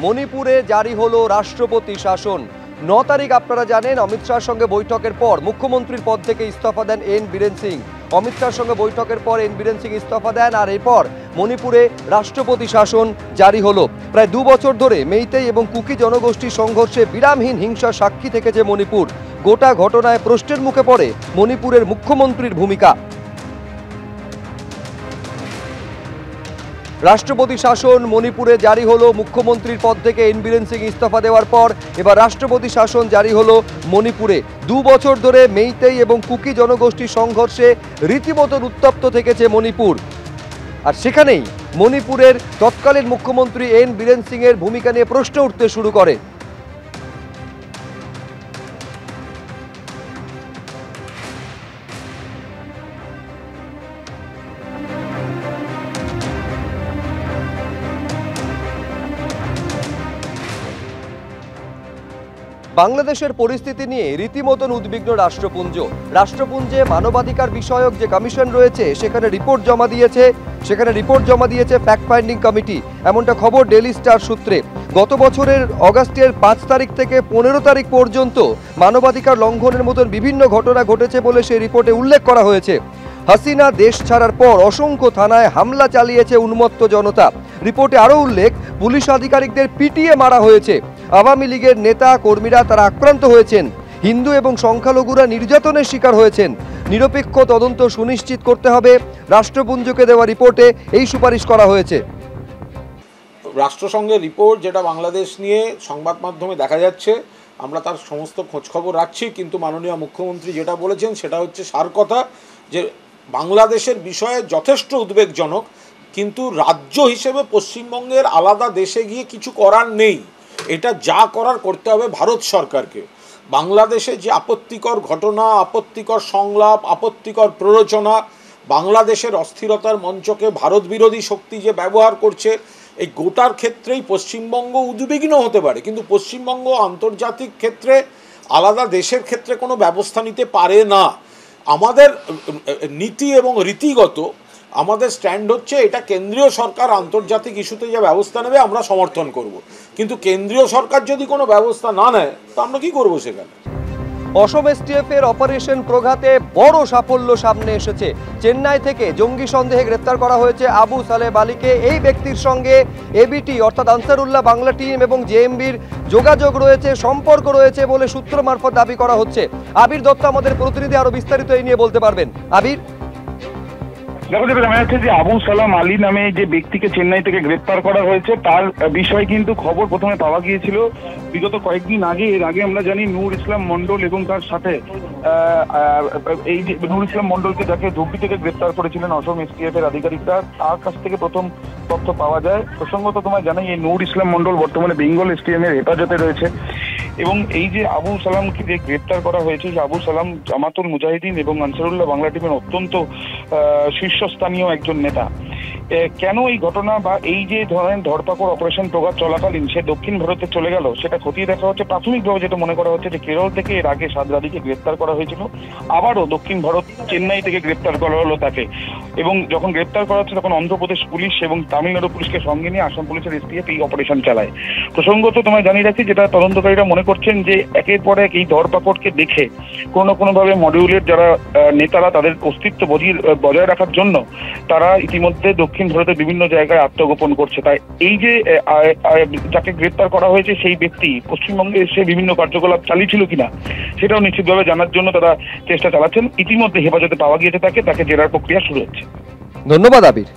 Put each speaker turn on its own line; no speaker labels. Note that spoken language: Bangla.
মণিপুরে জারি হলো রাষ্ট্রপতি শাসন। 9 তারিখ আপনারা জানেন অমিত শাহর সঙ্গে বৈঠকের পর মুখ্যমন্ত্রীর পদ থেকে ইস্তফা দেন এন বীরেন সিং। অমিত শাহর সঙ্গে বৈঠকের পর এন বীরেন সিং ইস্তফা দেন, আর এরপর মণিপুরে রাষ্ট্রপতি শাসন জারি হলো। প্রায় 2 বছর ধরে মেইতেই এবং কুকি জনগোষ্ঠীর সংঘর্ষে বিরামহীন হিংসার সাক্ষী থেকেছে মণিপুর। গোটা ঘটনায় প্রশ্নের মুখে পড়ে মণিপুরের মুখ্যমন্ত্রীর ভূমিকা। রাষ্ট্রপতি শাসন মণিপুরে জারি হলো। মুখ্যমন্ত্রীর পদ থেকে এন বীরেন সিং ইস্তফা দেওয়ার পর এবার রাষ্ট্রপতি শাসন জারি হলো মণিপুরে। 2 বছর ধরে মেইতেই এবং কুকি জনগোষ্ঠীর সংঘর্ষে রীতিমতো উত্তপ্ত থেকেছে মণিপুর। আর সেখানেই মণিপুরের তৎকালীন মুখ্যমন্ত্রী এন বীরেন সিং এর ভূমিকা নিয়ে প্রশ্ন উঠতে শুরু করে। বাংলাদেশের পরিস্থিতি নিয়ে রীতিমতন উদ্বিগ্ন রাষ্ট্রপুঞ্জে মানবাধিকার বিষয়ক যে কমিশন রয়েছে সেখানে রিপোর্ট জমা দিয়েছে ফ্যাক্ট ফাইন্ডিং কমিটি, এমনটা খবর ডেইলি স্টার সূত্রে। গত বছরের অগাস্টের 5 তারিখ থেকে 15 তারিখ পর্যন্ত মানবাধিকার লঙ্ঘনের মতন বিভিন্ন ঘটনা ঘটেছে বলে সেই রিপোর্টে উল্লেখ করা হয়েছে। হাসিনা দেশ ছাড়ার পর অসংখ্য থানায় হামলা চালিয়েছে উন্মত্ত জনতা। রিপোর্টে আরও উল্লেখ, পুলিশ আধিকারিকদের পিটিয়ে মারা হয়েছে। আওয়ামী লীগের নেতা কর্মীরা তারা আক্রান্ত হয়েছেন। হিন্দু এবং সংখ্যালঘুরা নির্যাতনের শিকার হয়েছেন। নিরপেক্ষ তদন্ত সুনিশ্চিত করতে হবে। রাষ্ট্রপুঞ্জকে দেওয়া রিপোর্টে এই সুপারিশ করা হয়েছে।
রাষ্ট্রসংঘের রিপোর্ট যেটা বাংলাদেশ নিয়ে সংবাদ মাধ্যমে দেখা যাচ্ছে, আমরা তার সমস্ত খোঁজখবর রাখছি, কিন্তু মাননীয় মুখ্যমন্ত্রী যেটা বলেছেন সেটা হচ্ছে সার কথা, যে বাংলাদেশের বিষয়ে যথেষ্ট উদ্বেগজনক, কিন্তু রাজ্য হিসেবে পশ্চিমবঙ্গের আলাদা দেশে গিয়ে কিছু করার নেই। এটা যা করার করতে হবে ভারত সরকারকে। বাংলাদেশে যে আপত্তিকর ঘটনা, আপত্তিকর সংলাপ, আপত্তিকর প্ররোচনা, বাংলাদেশের অস্থিরতার মঞ্চকে ভারত বিরোধী শক্তি যে ব্যবহার করছে, এই গোটার ক্ষেত্রেই পশ্চিমবঙ্গ উদ্বিগ্ন হতে পারে, কিন্তু পশ্চিমবঙ্গ আন্তর্জাতিক ক্ষেত্রে আলাদা দেশের ক্ষেত্রে কোনো ব্যবস্থা নিতে পারে না। আমাদের নীতি এবং রীতিগত আমাদের স্ট্যান্ড হচ্ছে এটা কেন্দ্রীয় সরকার আন্তর্জাতিক ইস্যুতে যে ব্যবস্থা নেবে আমরা সমর্থন করব, কিন্তু কেন্দ্রীয় সরকার যদি কোনো ব্যবস্থা না নেয় তো আমরা কি করব সেখানে।
অসম এসটিএফ এর অপারেশন প্রঘাতে বড় সাফল্য সামনে এসেছে। চেন্নাই থেকে জঙ্গি সন্দেহে গ্রেপ্তার করা হয়েছে আবু সালেহ আলীকে। এই ব্যক্তির সঙ্গে এবিটি অর্থাৎ আনসারুল্লাহ বাংলা টিম এবং জেএমবির যোগাযোগ রয়েছে, সম্পর্ক রয়েছে বলে সূত্র মারফত দাবি করা হচ্ছে। আবির দত্ত আমাদের প্রতিনিধি আরো বিস্তারিত এই নিয়ে বলতে পারবেন। আবির,
দেখো, যেটা জানা যাচ্ছে যে আবু সালাম আলী নামে যে ব্যক্তিকে চেন্নাই থেকে গ্রেপ্তার করা হয়েছে তার বিষয়ে কিন্তু খবর প্রথমে পাওয়া গিয়েছিল বিগত কয়েকদিন আগে। এর আগে আমরা জানি নূর ইসলাম মন্ডল এবং তার সাথে এই যে নূর ইসলাম মন্ডলকে যাকে ধুবড়ি থেকে গ্রেপ্তার করেছিলেন অসম এসটিএফ এর আধিকারিকরা, তার কাছ থেকে প্রথম তথ্য পাওয়া যায়। প্রসঙ্গত তোমায় জানাই, এই নূর ইসলাম মন্ডল বর্তমানে বেঙ্গল এসটিএম এর হেফাজতে রয়েছে এবং এই যে আবু সালামকে যে গ্রেপ্তার করা হয়েছে, আবু সালাম জামাতুল মুজাহিদিন এবং আনসারুল্লাহ বাংলা টিমের অত্যন্ত শীর্ষস্থানীয় একজন নেতা। কেন এই ঘটনা বা এই যে ধরেন ধরপাকড় অপারেশন প্রঘাত চলাকালীন সে দক্ষিণ ভারতে চলে গেল সেটা খতিয়ে দেখা হচ্ছে। প্রাথমিকভাবে যেটা মনে করা হচ্ছে যে কেরল থেকে এর আগে সাদরাদিকে গ্রেপ্তার করা হয়েছিল, আবারও দক্ষিণ ভারত চেন্নাই থেকে গ্রেপ্তার করা হলো তাকে, এবং যখন গ্রেপ্তার করা হচ্ছে তখন অন্ধ্রপ্রদেশ পুলিশ এবং তামিলনাড়ু পুলিশকে সঙ্গে নিয়ে আসাম পুলিশের এসটিএফ এই অপারেশন চালায়। প্রসঙ্গত তোমায় জানিয়ে রাখি, যেটা তদন্তকারীরা মনে করছেন যে একের পর এক এই ধরপাকড়কে দেখে কোনোভাবে মডিউলের যারা নেতারা তাদের অস্তিত্ব বজায় রাখার জন্য তারা ইতিমধ্যে দক্ষিণ ভারতের বিভিন্ন জায়গায় আত্মগোপন করছে। তাই এই যে যাকে গ্রেপ্তার করা হয়েছে সেই ব্যক্তি পশ্চিমবঙ্গে এসে বিভিন্ন কার্যকলাপ চালিয়েছিল কিনা সেটাও নিশ্চিতভাবে জানার জন্য তারা চেষ্টা চালাচ্ছেন। ইতিমধ্যে হেফাজতে পাওয়া গিয়েছে তাকে জেরার প্রক্রিয়া শুরু হচ্ছে।
ধন্যবাদ আবির।